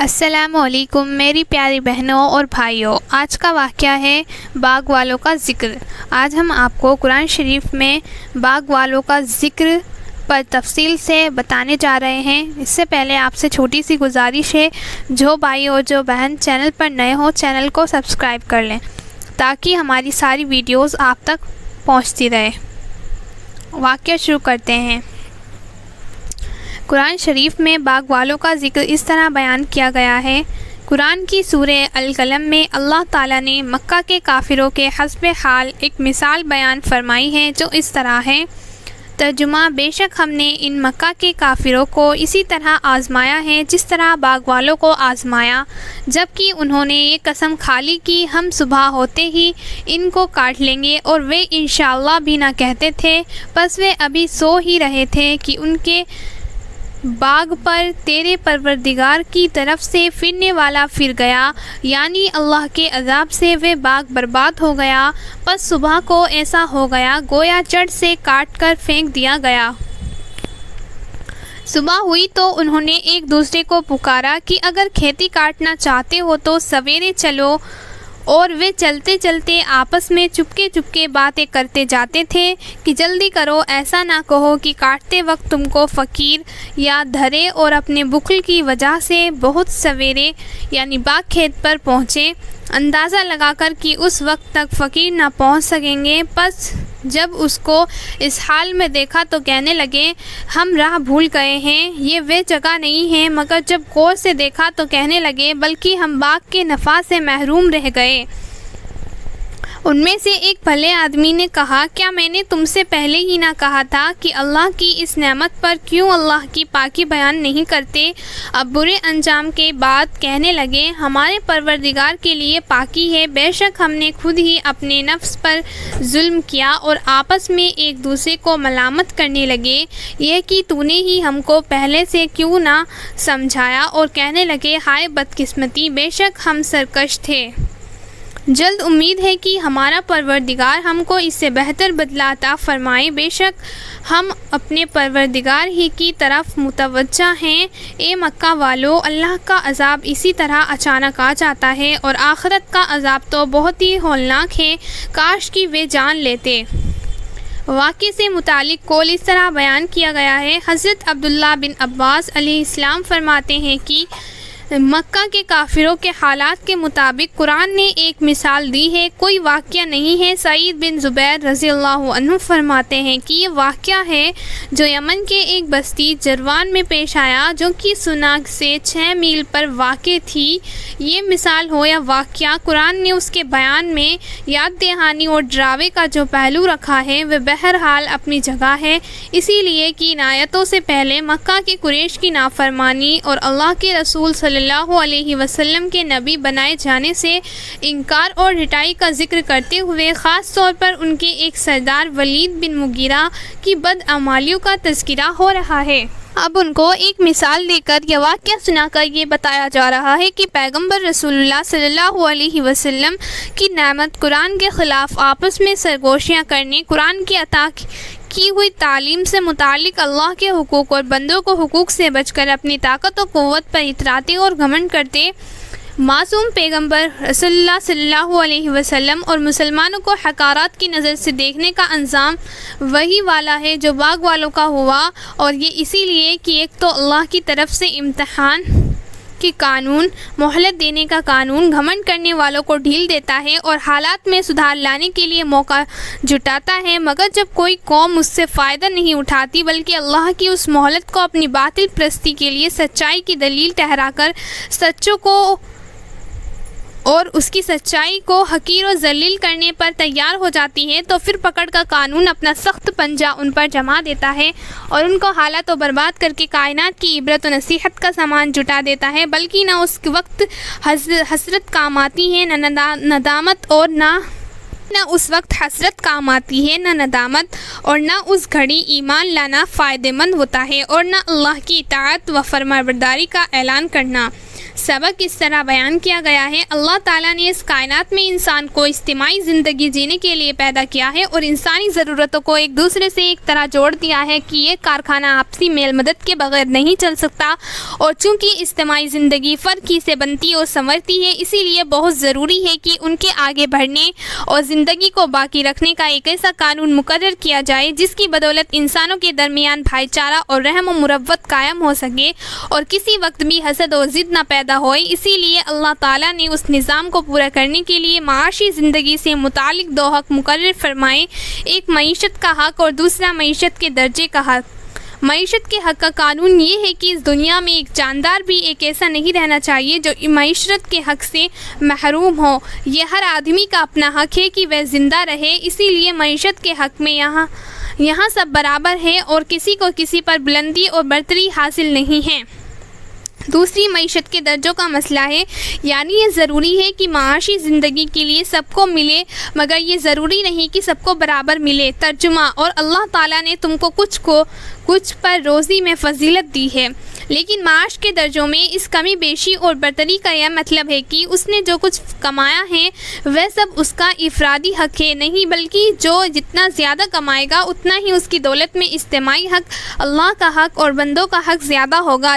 السلام علیکم میری پیاری بہنوں اور بھائیوں، آج کا واقعہ ہے باغ والوں کا ذکر۔ آج ہم آپ کو قرآن شریف میں باغ والوں کا ذکر پر تفصیل سے بتانے جا رہے ہیں۔ اس سے پہلے آپ سے چھوٹی سی گزارش ہے، جو بھائی اور جو بہن چینل پر نئے ہوں چینل کو سبسکرائب کر لیں تاکہ ہماری ساری ویڈیوز آپ تک پہنچتی رہے۔ واقعہ شروع کرتے ہیں۔ قرآن شریف میں باغ والوں کا ذکر اس طرح بیان کیا گیا ہے۔ قرآن کی سورہ القلم میں اللہ تعالیٰ نے مکہ کے کافروں کے حسب حال ایک مثال بیان فرمائی ہے جو اس طرح ہے۔ ترجمہ: بے شک ہم نے ان مکہ کے کافروں کو اسی طرح آزمایا ہے جس طرح باغ والوں کو آزمایا، جبکہ انہوں نے یہ قسم کھا لی کہ ہم صبح ہوتے ہی ان کو کاٹ لیں گے، اور وہ انشاءاللہ بھی نہ کہتے تھے۔ پس وہ ابھی سو ہی رہے تھے کہ ان کے باغ پر تیرے پروردگار کی طرف سے پھرنے والا پھر گیا، یعنی اللہ کے عذاب سے وہ باغ برباد ہو گیا۔ پس صبح کو ایسا ہو گیا گویا جڑ سے کاٹ کر پھینک دیا گیا۔ صبح ہوئی تو انہوں نے ایک دوسرے کو پکارا کہ اگر کھیتی کاٹنا چاہتے ہو تو سویرے چلو، اور وہ چلتے چلتے آپس میں چپکے چپکے باتیں کرتے جاتے تھے کہ جلدی کرو، ایسا نہ کہو کہ کاٹتے وقت تم کو فقیر یا دھرے اور اپنے بخل کی وجہ سے بہت سویرے یعنی باغ کھیت پر پہنچے، اندازہ لگا کر کہ اس وقت تک فقیر نہ پہنچ سکیں گے۔ پس جب اس کو اس حال میں دیکھا تو کہنے لگے ہم راہ بھول گئے ہیں، یہ وہ جگہ نہیں ہے، مگر جب غور سے دیکھا تو کہنے لگے بلکہ ہم باغ کے نفع سے محروم رہ گئے۔ ان میں سے ایک بھلے آدمی نے کہا کیا میں نے تم سے پہلے ہی نہ کہا تھا کہ اللہ کی اس نعمت پر کیوں اللہ کی پاکی بیان نہیں کرتے؟ اب برے انجام کے بعد کہنے لگے ہمارے پروردگار کے لیے پاکی ہے، بے شک ہم نے خود ہی اپنے نفس پر ظلم کیا، اور آپس میں ایک دوسرے کو ملامت کرنے لگے یہ کہ تو نے ہی ہم کو پہلے سے کیوں نہ سمجھایا، اور کہنے لگے ہائے بدقسمتی، بے شک ہم سرکش تھے۔ جلد امید ہے کہ ہمارا پروردگار ہم کو اس سے بہتر بدلہ عطا فرمائے، بے شک ہم اپنے پروردگار ہی کی طرف متوجہ ہیں۔ اے مکہ والو، اللہ کا عذاب اسی طرح اچانک آ جاتا ہے، اور آخرت کا عذاب تو بہت ہی ہولناک ہے، کاش کہ وہ جان لیتے۔ واقعے سے متعلق قول اس طرح بیان کیا گیا ہے۔ حضرت عبداللہ بن عباس علیہ السلام فرماتے ہیں کہ مکہ کے کافروں کے حالات کے مطابق قرآن نے ایک مثال دی ہے، کوئی واقعہ نہیں ہے۔ سعید بن زبیر رضی اللہ عنہ فرماتے ہیں کہ یہ واقعہ ہے جو یمن کے ایک بستی جروان میں پیش آیا، جو کہ سناگ سے 6 میل پر واقع تھی۔ یہ مثال ہو یا واقعہ، قرآن نے اس کے بیان میں یاد دہانی اور ڈراوے کا جو پہلو رکھا ہے وہ بہرحال اپنی جگہ ہے، اسی لیے کہ ان آیتوں سے پہلے مکہ کے قریش کی نافرمانی اور اللہ کے رسول صلی اللہ علیہ وسلم کے نبی بنائے جانے سے انکار اور رٹائی کا ذکر کرتے ہوئے خاص طور پر ان کے ایک سردار ولید بن مغیرہ کی بدعمالیوں کا تذکرہ ہو رہا ہے۔ اب ان کو ایک مثال دے کر یا واقعہ سنا کر یہ بتایا جا رہا ہے کہ پیغمبر رسول اللہ صلی اللہ علیہ وسلم کی نعمت قرآن کے خلاف آپس میں سرگوشیاں کرنے، قرآن کی عطا کی ہوئی تعلیم سے متعلق اللہ کے حقوق اور بندوں کو حقوق سے بچ کر اپنی طاقت و قوت پر اتراتے اور گھمنڈ کرتے معصوم پیغمبر رسول اللہ صلی اللہ علیہ وسلم اور مسلمانوں کو حقارات کی نظر سے دیکھنے کا انجام وہی والا ہے جو باغ والوں کا ہوا، اور یہ اسی لیے کہ ایک تو اللہ کی طرف سے امتحان کی قانون، مہلت دینے کا قانون گھمنڈ کرنے والوں کو ڈھیل دیتا ہے اور حالات میں سدھار لانے کے لیے موقع جٹاتا ہے، مگر جب کوئی قوم اس سے فائدہ نہیں اٹھاتی بلکہ اللہ کی اس مہلت کو اپنی باطل پرستی کے لیے سچائی کی دلیل ٹھہرا کر سچوں کو اور اس کی سچائی کو حقیر و ذلیل کرنے پر تیار ہو جاتی ہے، تو پھر پکڑ کا قانون اپنا سخت پنجہ ان پر جما دیتا ہے اور ان کو ہلاک و برباد کر کے کائنات کی عبرت و نصیحت کا سامان جٹا دیتا ہے، بلکہ نہ اس وقت حسرت کام آتی ہے نہ ندامت، اور نہ اس وقت حسرت کام آتی ہے نہ ندامت، اور نہ اس گھڑی ایمان لانا فائدہ مند ہوتا ہے، اور نہ اللہ کی اطاعت و فرمانبرداری کا اعلان کرنا۔ سبق اس طرح بیان کیا گیا ہے، اللہ تعالیٰ نے اس کائنات میں انسان کو اجتماعی زندگی جینے کے لیے پیدا کیا ہے اور انسانی ضرورتوں کو ایک دوسرے سے ایک طرح جوڑ دیا ہے کہ یہ کارخانہ آپسی میل مدد کے بغیر نہیں چل سکتا، اور چونکہ اجتماعی زندگی فرد ہی سے بنتی اور سنورتی ہے، اسی لیے بہت ضروری ہے کہ ان کے آگے بڑھنے اور زندگی کو باقی رکھنے کا ایک ایسا قانون مقرر کیا جائے جس کی بدولت انسانوں کے درمیان بھائی چارہ اور رحم و مروت قائم ہو سکے اور کسی وقت بھی حسد اور ضد نہ پیدا ہوئے۔ اسی لیے اللہ تعالیٰ نے اس نظام کو پورا کرنے کے لیے معاشی زندگی سے متعلق دو حق مقرر فرمائے، ایک معیشت کا حق اور دوسرا معیشت کے درجے کا حق۔ معیشت کے حق کا قانون یہ ہے کہ اس دنیا میں ایک جاندار بھی ایک ایسا نہیں رہنا چاہیے جو معیشت کے حق سے محروم ہو۔ یہ ہر آدمی کا اپنا حق ہے کہ وہ زندہ رہے، اسی لیے معیشت کے حق میں یہاں سب برابر ہیں اور کسی کو کسی پر بلندی اور برتری حاصل نہیں ہے۔ دوسری معیشت کے درجوں کا مسئلہ ہے، یعنی یہ ضروری ہے کہ معاشی زندگی کے لیے سب کو ملے، مگر یہ ضروری نہیں کہ سب کو برابر ملے۔ ترجمہ: اور اللہ تعالیٰ نے تم کو کچھ پر روزی میں فضیلت دی ہے، لیکن معاش کے درجوں میں اس کمی بیشی اور برتری کا یہ مطلب ہے کہ اس نے جو کچھ کمایا ہے وہ سب اس کا افرادی حق ہے نہیں، بلکہ جو جتنا زیادہ کمائے گا اتنا ہی اس کی دولت میں اجتماعی حق، اللہ کا حق اور بندوں کا حق زیادہ ہوگا۔